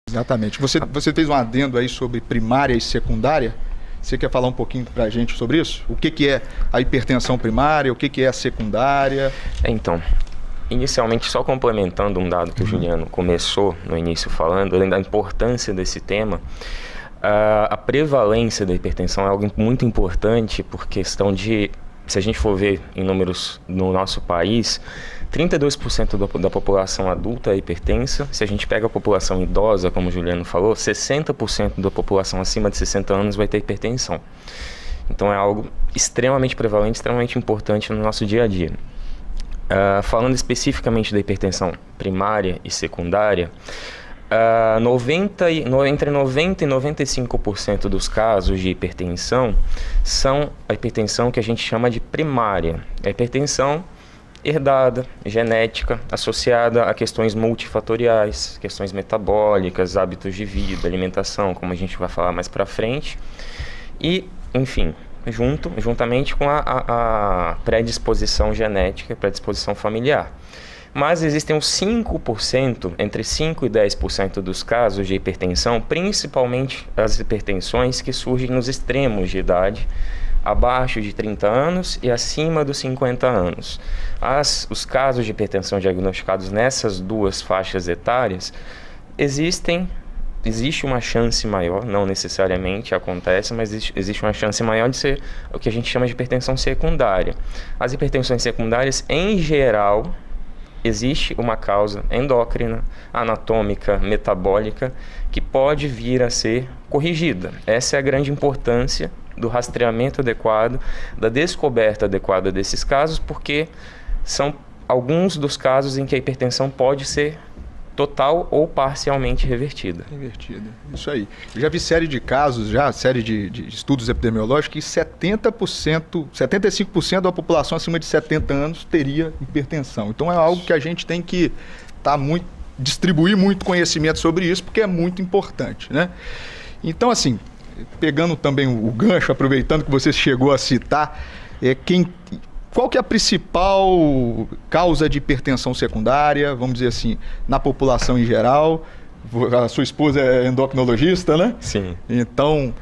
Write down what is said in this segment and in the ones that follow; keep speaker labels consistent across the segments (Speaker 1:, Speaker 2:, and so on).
Speaker 1: Exatamente. Você fez um adendo aí sobre primária e secundária. Você quer falar um pouquinho para a gente sobre isso? O que é a hipertensão primária, o que é a secundária?
Speaker 2: Então, inicialmente, só complementando um dado que o Juliano começou no início falando, da importância desse tema, a prevalência da hipertensão é algo muito importante por questão de, se a gente for ver em números no nosso país, 32% da população adulta é hipertensa. Se a gente pega a população idosa, como o Juliano falou, 60% da população acima de 60 anos vai ter hipertensão. Então é algo extremamente prevalente, extremamente importante no nosso dia a dia. Falando especificamente da hipertensão primária e secundária, entre 90% e 95% dos casos de hipertensão são a hipertensão que a gente chama de primária. A hipertensão herdada, genética, associada a questões multifatoriais, questões metabólicas, hábitos de vida, alimentação, como a gente vai falar mais para frente. E, enfim, juntamente com a predisposição genética, predisposição familiar. Mas existem uns 5%, entre 5% e 10% dos casos de hipertensão, principalmente as hipertensões que surgem nos extremos de idade, abaixo de 30 anos e acima dos 50 anos. Os casos de hipertensão diagnosticados nessas duas faixas etárias, existe uma chance maior, não necessariamente acontece, mas existe uma chance maior de ser o que a gente chama de hipertensão secundária. As hipertensões secundárias, em geral, existe uma causa endócrina, anatômica, metabólica, que pode vir a ser corrigida. Essa é a grande importância do rastreamento adequado, da descoberta adequada desses casos, porque são alguns dos casos em que a hipertensão pode ser total ou parcialmente revertida.
Speaker 1: Isso aí. Eu já vi série de casos, série de estudos epidemiológicos, que 75% da população acima de 70 anos teria hipertensão. Então é algo que a gente tem que distribuir muito conhecimento sobre isso, porque é muito importante, né? Então, assim, pegando também o gancho, aproveitando que você chegou a citar, qual que é a principal causa de hipertensão secundária, vamos dizer assim, na população em geral? A sua esposa é endocrinologista, né?
Speaker 2: Sim.
Speaker 1: Então,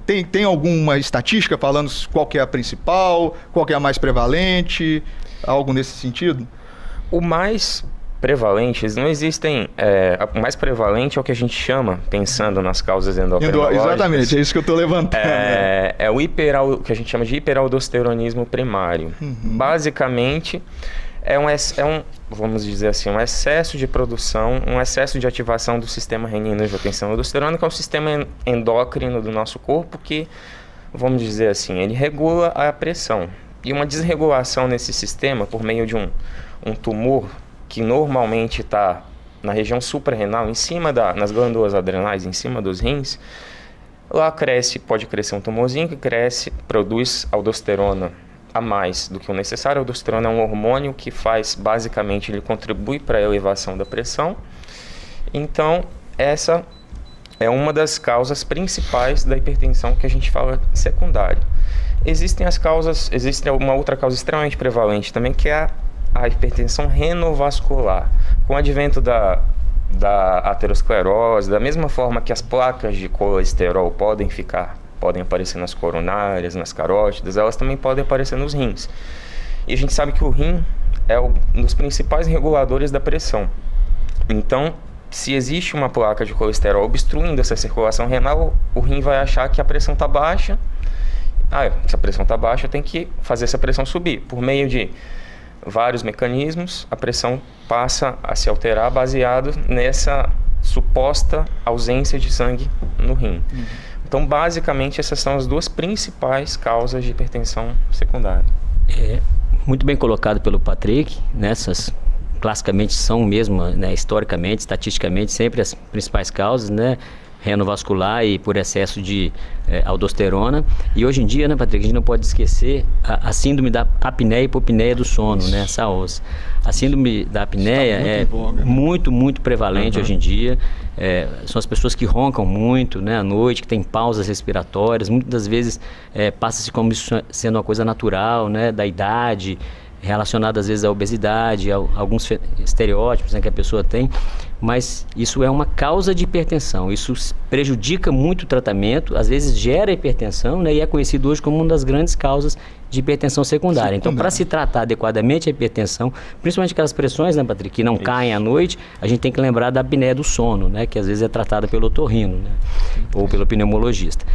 Speaker 1: tem alguma estatística falando qual que é a principal, qual que é a mais prevalente, algo nesse sentido?
Speaker 2: O mais prevalente, não existem... o mais prevalente é o que a gente chama, pensando nas causas endocrinológicas.
Speaker 1: Exatamente, é isso que eu estou levantando.
Speaker 2: É o que a gente chama de hiperaldosteronismo primário. Basicamente, vamos dizer assim, um excesso de produção, um excesso de ativação do sistema renina-angiotensina-aldosterona, que é o sistema endócrino do nosso corpo, que, vamos dizer assim, ele regula a pressão. E uma desregulação nesse sistema, por meio de um tumor, que normalmente está na região suprarrenal, nas glândulas adrenais, em cima dos rins, lá pode crescer um tumorzinho que produz aldosterona a mais do que o necessário. A aldosterona é um hormônio que basicamente, ele contribui para a elevação da pressão. Então, essa é uma das causas principais da hipertensão que a gente fala secundária. Existe uma outra causa extremamente prevalente também, que é a hipertensão renovascular. Com o advento da aterosclerose, da mesma forma que as placas de colesterol podem aparecer nas coronárias, nas carótidas, elas também podem aparecer nos rins. E a gente sabe que o rim é um dos principais reguladores da pressão. Então, se existe uma placa de colesterol obstruindo essa circulação renal, o rim vai achar que a pressão está baixa. Se a pressão está baixa, tem que fazer essa pressão subir. Por meio de vários mecanismos, a pressão passa a se alterar baseado nessa suposta ausência de sangue no rim. Então, basicamente, essas são as duas principais causas de hipertensão secundária.
Speaker 3: Muito bem colocado pelo Patrick, essas classicamente são mesmo, historicamente, estatisticamente, sempre as principais causas, renovascular e por excesso de aldosterona. E hoje em dia, Patrick, a gente não pode esquecer a síndrome da apneia e hipopneia do sono, essa OSA. A síndrome da apneia é muito, muito prevalente hoje em dia. São as pessoas que roncam muito, à noite, que têm pausas respiratórias. Muitas das vezes passa-se como isso sendo uma coisa natural, da idade. relacionado às vezes à obesidade, a alguns estereótipos, né, que a pessoa tem, mas isso é uma causa de hipertensão. Isso prejudica muito o tratamento, às vezes gera hipertensão, né, e é conhecido hoje como uma das grandes causas de hipertensão secundária. Então, para se tratar adequadamente a hipertensão, principalmente aquelas pressões, né, Patrick, que não caem à noite, a gente tem que lembrar da apneia do sono, né, que às vezes é tratada pelo otorrino, né, ou pelo pneumologista.